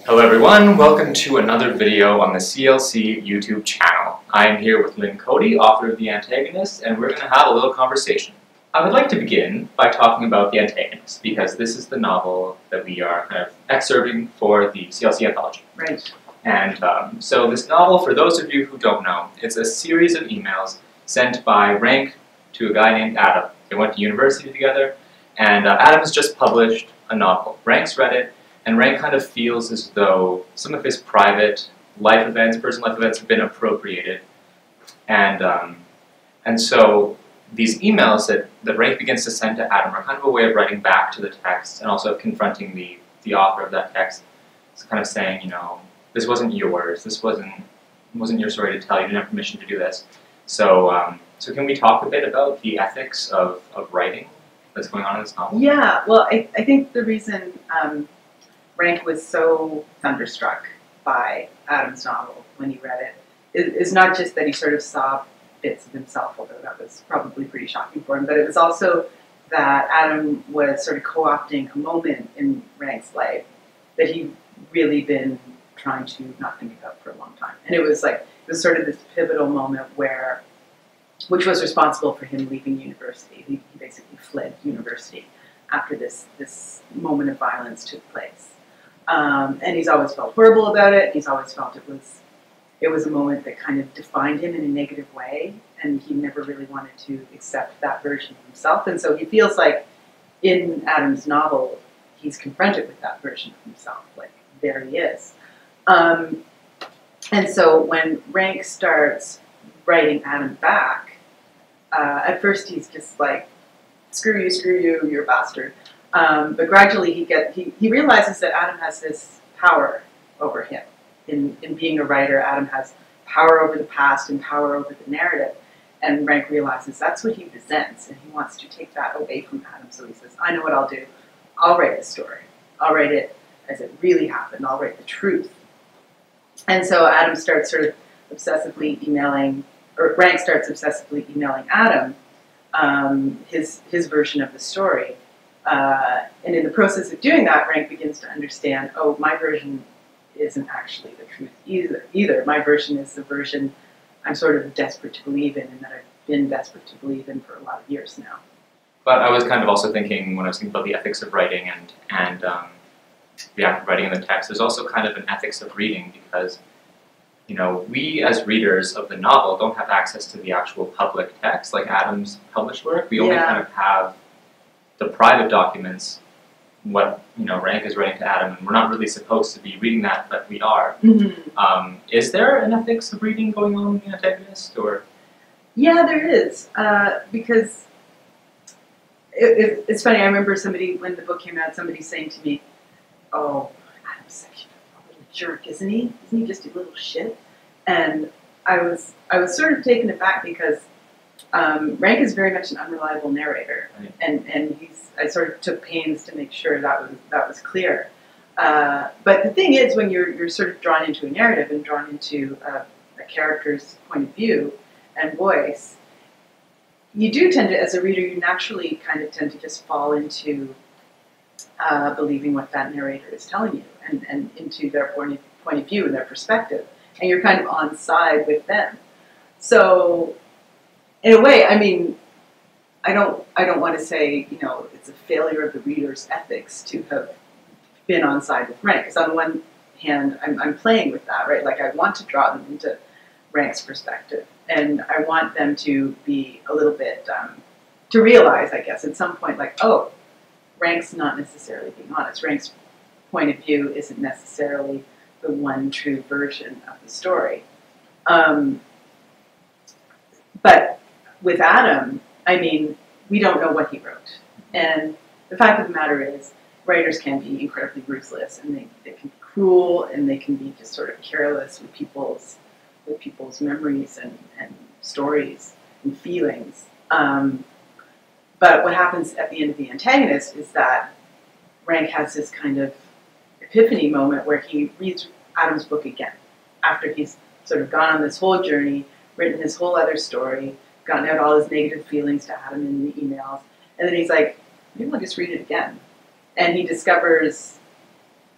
Hello everyone, welcome to another video on the CLC YouTube channel. I am here with Lynn Coady, author of The Antagonist, and we're going to have a little conversation. I would like to begin by talking about The Antagonist, because this is the novel that we are kind of excerpting for the CLC anthology. Right. And so this novel, for those of you who don't know, it's a series of emails sent by Rank to a guy named Adam. They went to university together, and Adam has just published a novel. Rank's read it, and Rank kind of feels as though some of his private life events, personal life events, have been appropriated. And so these emails that Rank begins to send to Adam are kind of a way of writing back to the text and also confronting the author of that text. It's kind of saying, you know, this wasn't yours, this wasn't your story to tell, you didn't have permission to do this. So, so can we talk a bit about the ethics of writing that's going on in this novel? Yeah, well, I think the reason Rank was so thunderstruck by Adam's novel when he read it is not just that he sort of saw bits of himself, although that was probably pretty shocking for him, but it was also that Adam was sort of co-opting a moment in Rank's life that he'd really been trying to not think about for a long time. And it was sort of this pivotal moment which was responsible for him leaving university. He basically fled university after this moment of violence took place. And he's always felt horrible about it. He's always felt it was a moment that kind of defined him in a negative way, and he never really wanted to accept that version of himself. And so he feels like in Adam's novel, he's confronted with that version of himself. Like, there he is. And so when Rank starts writing Adam back, at first he's just like, screw you, you're a bastard. But gradually he realizes that Adam has this power over him. In being a writer, Adam has power over the past and power over the narrative. And Rank realizes that's what he resents, and he wants to take that away from Adam. So he says, I know what I'll do. I'll write the story. I'll write it as it really happened. I'll write the truth. And so Adam starts sort of obsessively emailing, or Rank starts obsessively emailing Adam his version of the story. And in the process of doing that, Rank begins to understand, oh, my version isn't actually the truth either. My version is the version I'm sort of desperate to believe in, and that I've been desperate to believe in for a lot of years now. But I was kind of also thinking, when I was thinking about the ethics of writing and the act of writing in the text, there's also kind of an ethics of reading, because, you know, we as readers of the novel don't have access to the actual public text, like Adam's published work. We only kind of have the private documents, what, you know, Rank is writing to Adam, and we're not really supposed to be reading that, but we are. Mm-hmm. Is there an ethics of reading going on in The Antagonist, or? Yeah, there is, because it's funny. I remember somebody, when the book came out, somebody saying to me, "Oh, Adam's such a little jerk, isn't he? Isn't he just a little shit?" And I was sort of taken aback, because Rank is very much an unreliable narrator, right. and I sort of took pains to make sure that was clear. But the thing is, when you're sort of drawn into a narrative and drawn into a character's point of view and voice, you do tend to, as a reader, you naturally kind of tend to just fall into believing what that narrator is telling you, and into their point of view and their perspective, and you're kind of on side with them. So, in a way, I mean, I don't want to say, you know, it's a failure of the reader's ethics to have been on side with Rank, because on the one hand, I'm playing with that, right? Like, I want to draw them into Rank's perspective, and I want them to be a little bit, to realize, I guess, at some point, like, oh, Rank's not necessarily being honest. Rank's point of view isn't necessarily the one true version of the story. But with Adam, I mean, we don't know what he wrote. And the fact of the matter is, writers can be incredibly ruthless, and they can be cruel, and they can be just sort of careless with people's memories and stories and feelings. But what happens at the end of The Antagonist is that Rank has this kind of epiphany moment where he reads Adam's book again, after he's sort of gone on this whole journey, written his whole other story, gotten out all his negative feelings to Adam in the emails, and then he's like, maybe I'll just read it again. And he discovers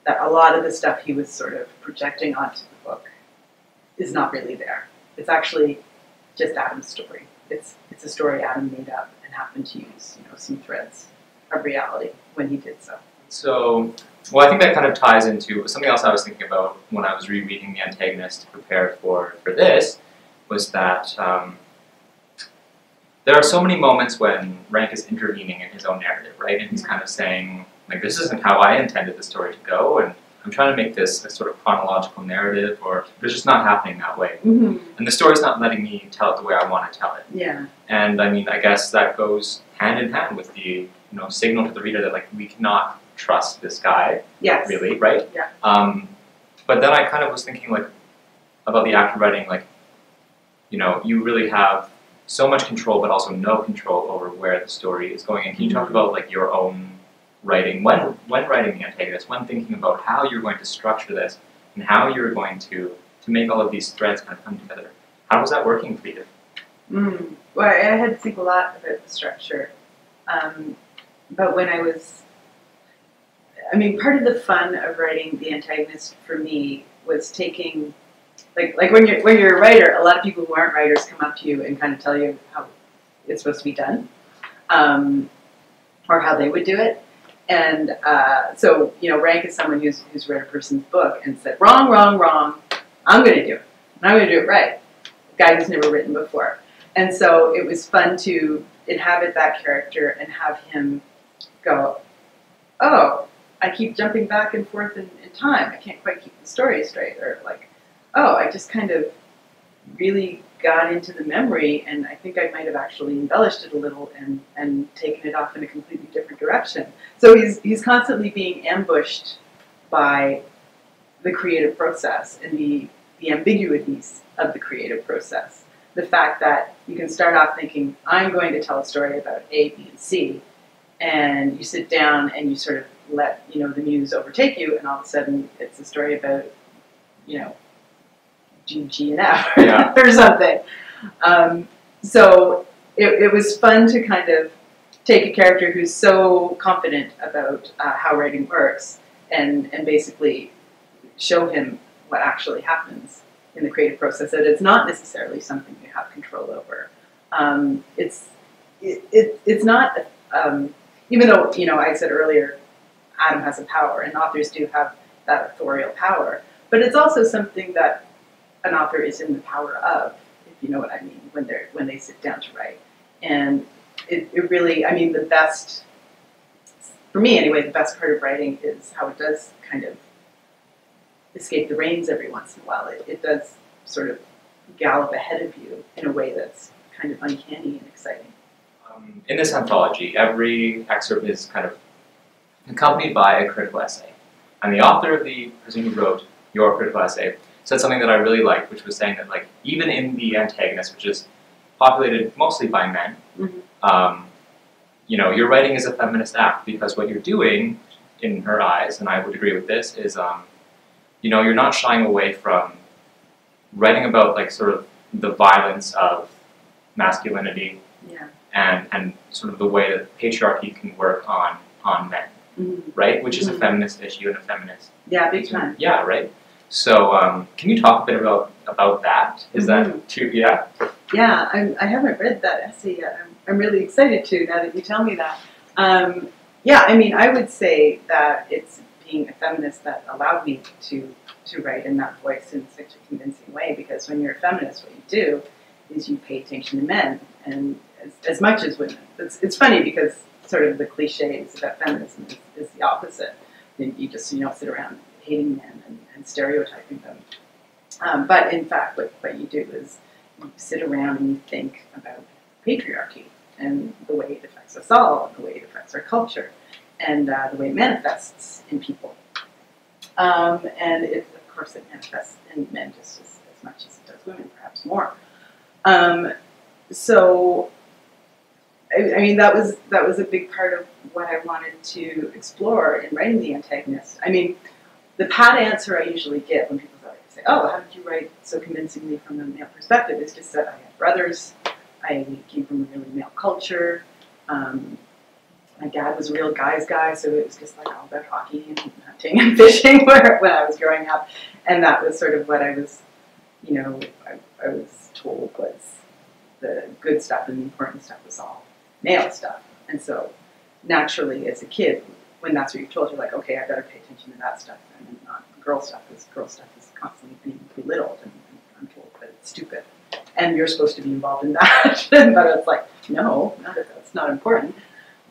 that a lot of the stuff he was sort of projecting onto the book is not really there. It's actually just Adam's story. It's a story Adam made up and happened to use, some threads of reality when he did so. So, well, I think that kind of ties into something else I was thinking about when I was rereading The Antagonist to prepare for this, was that there are so many moments when Rank is intervening in his own narrative, right? And he's kind of saying, like, this isn't how I intended the story to go, and I'm trying to make this a sort of chronological narrative, or it's just not happening that way. Mm-hmm. And the story's not letting me tell it the way I want to tell it. Yeah. And I mean, I guess that goes hand in hand with the, signal to the reader that, like, we cannot trust this guy. Yes. Really, right? Yeah. But then I kind of was thinking, like, about the act of writing, like, you really have so much control, but also no control over where the story is going. And can you talk about, like, your own writing, when writing The Antagonist, when thinking about how you're going to structure this, and how you're going to make all of these threads kind of come together? How was that working for you? Well, I had to think a lot about the structure. But when part of the fun of writing The Antagonist for me was taking, like when you're a writer, a lot of people who aren't writers come up to you and kind of tell you how it's supposed to be done, or how they would do it. And so, Rank is someone who's read a person's book and said, wrong, wrong, wrong, I'm going to do it. And I'm going to do it right. A guy who's never written before. And so it was fun to inhabit that character and have him go, oh, I keep jumping back and forth in time. I can't quite keep the story straight. Or like, oh, I just kind of really got into the memory, and I think I might have actually embellished it a little and taken it off in a completely different direction. So he's constantly being ambushed by the creative process and the ambiguities of the creative process. The fact that you can start off thinking, I'm going to tell a story about A, B, and C, and you sit down and you sort of let the muse overtake you, and all of a sudden it's a story about G, and F, yeah. or something. So it was fun to kind of take a character who's so confident about how writing works and basically show him what actually happens in the creative process, that it's not necessarily something you have control over. It's not, even though, I said earlier, Adam has a power, and authors do have that authorial power, but it's also something that an author is in the power of, if you know what I mean, when they sit down to write. And it really, the best, for me anyway, the best part of writing is how it does kind of escape the reins every once in a while. It does sort of gallop ahead of you in a way that's kind of uncanny and exciting. In this anthology, every excerpt is kind of accompanied by a critical essay. And the author of the person who wrote your critical essay said something that I really liked, which was saying that, like, even in The Antagonist, which is populated mostly by men, your writing is a feminist act, because what you're doing, in her eyes, and I would agree with this, is you're not shying away from writing about, like, sort of the violence of masculinity, yeah, and sort of the way that patriarchy can work on men, right? Which is a feminist issue and a feminist. Yeah, big time. Yeah, right. So, can you talk a bit about that? Is that too? Yeah. Yeah, I haven't read that essay yet. I'm really excited to, now that you tell me that. Yeah, I would say that it's being a feminist that allowed me to write in that voice in such a convincing way, because when you're a feminist, what you do is you pay attention to men, and as much as women. It's funny, because sort of the cliches about feminism is the opposite. You just sit around hating men and stereotyping them. But in fact, what you do is you sit around and you think about patriarchy and the way it affects us all, and the way it affects our culture, and the way it manifests in people. And of course it manifests in men just as much as it does women, perhaps more. So that was a big part of what I wanted to explore in writing The Antagonist. The pat answer I usually get when people say, oh, how did you write so convincingly from the male perspective, is just that I had brothers, I came from a really male culture, my dad was a real guy's guy, so it was just like all about hockey and hunting and fishing when I was growing up. And that was sort of what I was, you know, I was told was the good stuff, and the important stuff was all male stuff. And so naturally, as a kid, when that's what you're told, you're like, okay, I better pay attention to that stuff and not girl stuff, because girl stuff is constantly being belittled, and I'm told that it's stupid. And you're supposed to be involved in that. But it's like, no, that's not important.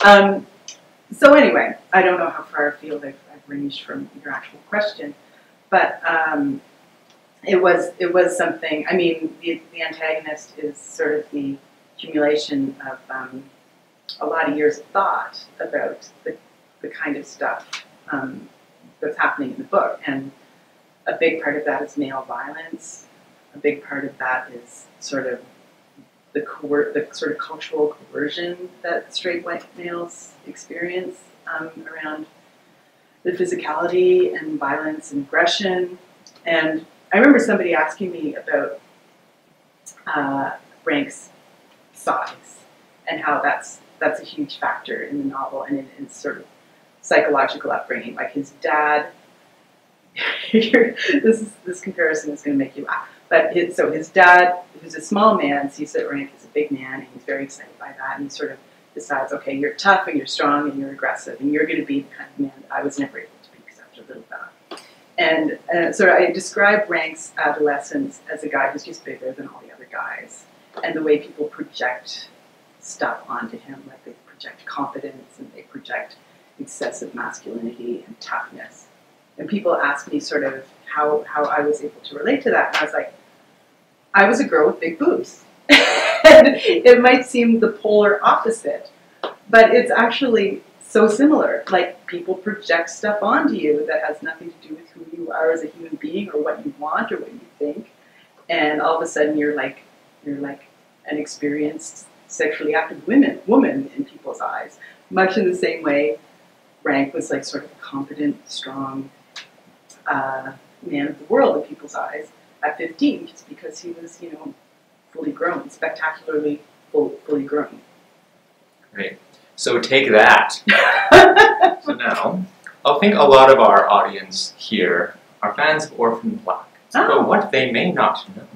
So anyway, I don't know how far afield I've ranged from your actual question, but it was something. I mean, the antagonist is sort of the accumulation of a lot of years of thought about the kind of stuff that's happening in the book, and a big part of that is male violence. A big part of that is sort of the sort of cultural coercion that straight white males experience around the physicality and violence and aggression. And I remember somebody asking me about Rank's size and how that's a huge factor in the novel and in his sort of psychological upbringing. Like his dad, this comparison is going to make you laugh. But his dad, who's a small man, sees that Rank is a big man, and he's very excited by that. And he sort of decides, okay, you're tough and you're strong and you're aggressive, and you're going to be the kind of man that I was never able to be because I was a little fella. And so I describe Rank's adolescence as a guy who's just bigger than all the other guys, and the way people project stuff onto him, like they project competence and they project excessive masculinity and toughness. And people ask me sort of how I was able to relate to that. And I was like, I was a girl with big boobs. And it might seem the polar opposite, but it's actually so similar. Like, people project stuff onto you that has nothing to do with who you are as a human being or what you want or what you think. And all of a sudden you're like an experienced sexually active woman in people's eyes. Much in the same way Rank was like sort of a competent, strong man of the world in people's eyes at 15, just because he was, you know, fully grown, spectacularly fully grown. Great. So take that. So now, I think a lot of our audience here are fans of Orphan Black. Oh. But what they may not know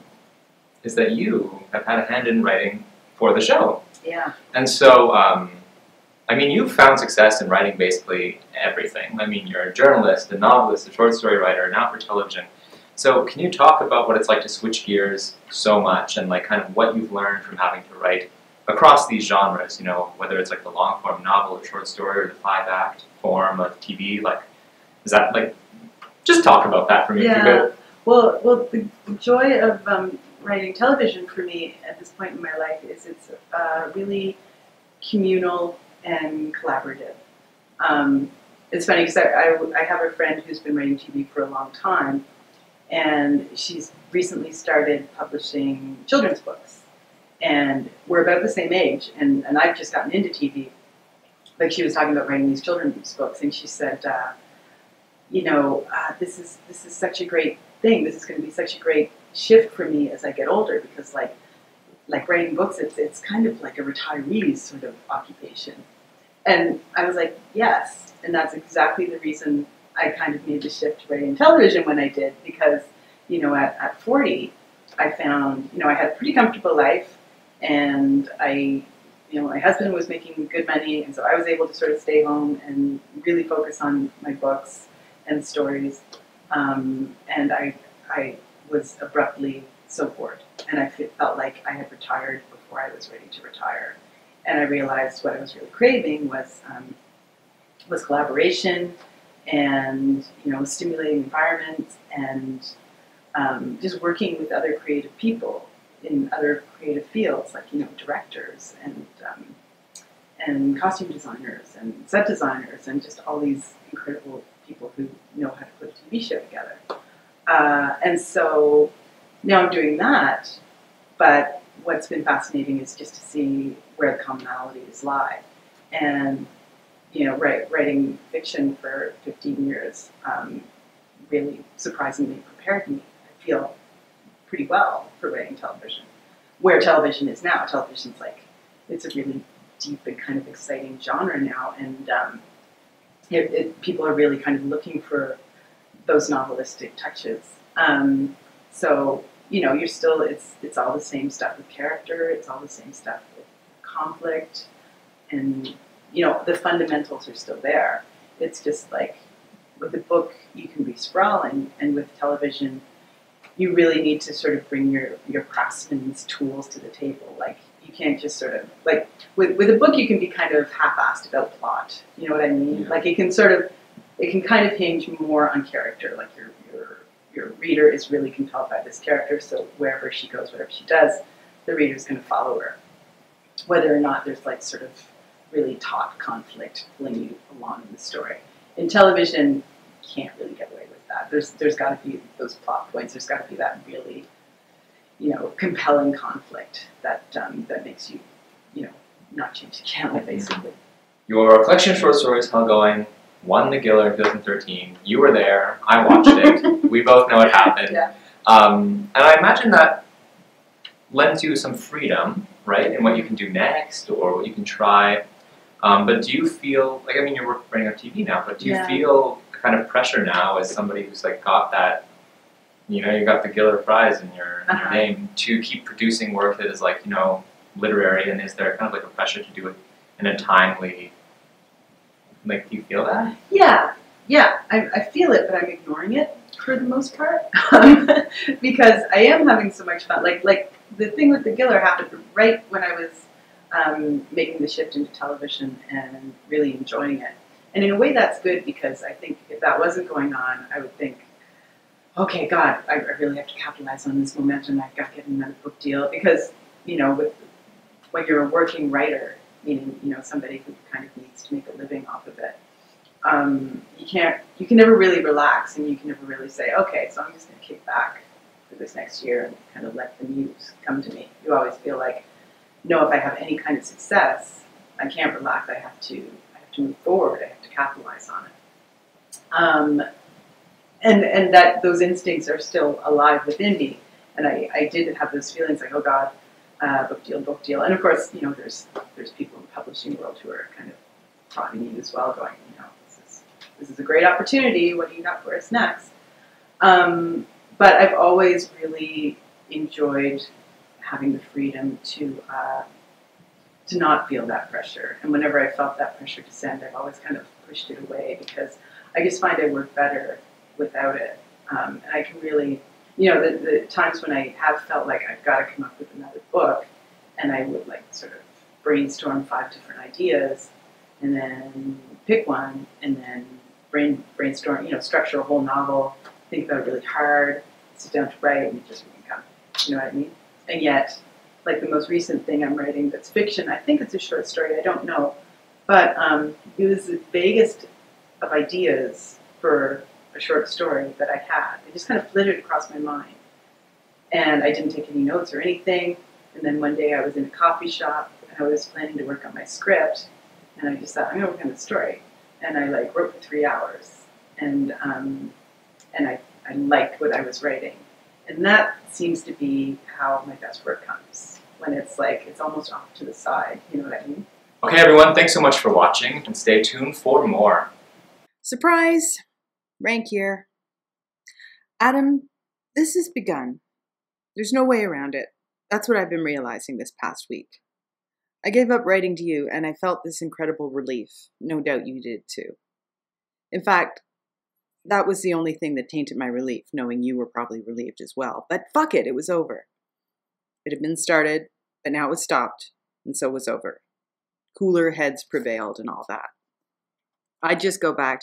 is that you have had a hand in writing for the show. Yeah. And so, I mean, you've found success in writing basically everything. I mean, you're a journalist, a novelist, a short story writer, now for television. So can you talk about what it's like to switch gears so much, and like kind of what you've learned from having to write across these genres, you know, whether it's like the long form novel or short story or the 5-act form of TV, like, is that like, just talk about that for me if you could. Well, the joy of writing television for me at this point in my life is it's really communal and collaborative. It's funny because I have a friend who's been writing TV for a long time, and she's recently started publishing children's books. And we're about the same age, and I've just gotten into TV. But she was talking about writing these children's books, and she said, you know, this is such a great thing. This is going to be such a great shift for me as I get older, because like writing books, it's kind of like a retiree's sort of occupation. And I was like, yes, and that's exactly the reason I kind of made the shift to writing television when I did, because, you know, at 40, I found, you know, I had a pretty comfortable life, and you know, my husband was making good money, and so I was able to sort of stay home and really focus on my books and stories, and I was abruptly so bored, and I felt like I had retired before I was ready to retire. And I realized what I was really craving was collaboration, and, you know, stimulating environments, and just working with other creative people in other creative fields, like, you know, directors and costume designers and set designers and just all these incredible people who know how to put a TV show together. And so now I'm doing that, but what's been fascinating is just to see where the commonalities lie. And, you know, writing fiction for 15 years really surprisingly prepared me, I feel, pretty well for writing television. Where television is now, television's like, it's a really deep and kind of exciting genre now, and people are really kind of looking for those novelistic touches. So you're still it's all the same stuff with character. It's all the same stuff with conflict, and the fundamentals are still there. It's just like with a book, you can be sprawling, and with television, you really need to sort of bring your craftsman's tools to the table. Like, you can't just sort of, like, with a book, you can be kind of half-assed about plot. You know what I mean? Yeah. Like, it can kind of hinge more on character. Like, your reader is really compelled by this character, so wherever she goes, whatever she does, the reader's going to follow her. Whether or not there's, like, sort of really taut conflict pulling you along in the story. In television, you can't really get away with that. There's got to be those plot points. There's got to be that really, compelling conflict that makes you, not change the channel, basically. Your collection of short stories, Hell Going, won the Giller in 2013. You were there. I watched it. We both know what happened. Yeah. And I imagine that lends you some freedom, right, in what you can do next or what you can try. But do you feel, like, I mean, you're running on TV now, but do you feel kind of pressure now as somebody who's, like, got that, you got the Giller Prize in your name to keep producing work that is, like, literary, and is there kind of, like, a pressure to do it in a timely, like, do you feel that? Yeah, I feel it, but I'm ignoring it for the most part because I am having so much fun. Like the thing with the Giller happened right when I was making the shift into television and really enjoying it. And in a way that's good, because I think if that wasn't going on, I would think, okay, God, I really have to capitalize on this momentum. I've got to get another book deal. Because, when you're a working writer, meaning, somebody who kind of needs to make a living off of it, you can never really relax, and you can never really say, okay, so I'm just going to kick back for this next year and kind of let the muse come to me. You always feel like, no, if I have any kind of success, I can't relax. I have to move forward. I have to capitalize on it. And that those instincts are still alive within me. And I did have those feelings like, oh God, book deal. And of course, there's people in the publishing world who are kind of prodding you as well, going, this is a great opportunity. What do you got for us next? But I've always really enjoyed having the freedom to not feel that pressure. And whenever I felt that pressure descend, I've always kind of pushed it away, because I just find I work better without it. And I can really, the times when I have felt like I've got to come up with another book, and I would like sort of brainstorm 5 different ideas, and then pick one, and then brainstorm, structure a whole novel, think about it really hard, sit down to write, and it just wouldn't come. You know what I mean? And yet, like the most recent thing I'm writing that's fiction, I think it's a short story, I don't know, but it was the vaguest of ideas for a short story that I had. It just kind of flitted across my mind. And I didn't take any notes or anything. And then one day I was in a coffee shop, and I was planning to work on my script, and I just thought, I'm going to work on the story. And I wrote for 3 hours, and I liked what I was writing. And that seems to be how my best work comes, when it's like, it's almost off to the side, you know what I mean? Okay, everyone, thanks so much for watching, and stay tuned for more. Surprise! Rank here. Adam, this has begun. There's no way around it. That's what I've been realizing this past week. I gave up writing to you, and I felt this incredible relief. No doubt you did too. In fact, that was the only thing that tainted my relief, knowing you were probably relieved as well. But fuck it, it was over. It had been started, but now it was stopped, and so was over. Cooler heads prevailed and all that. I'd just go back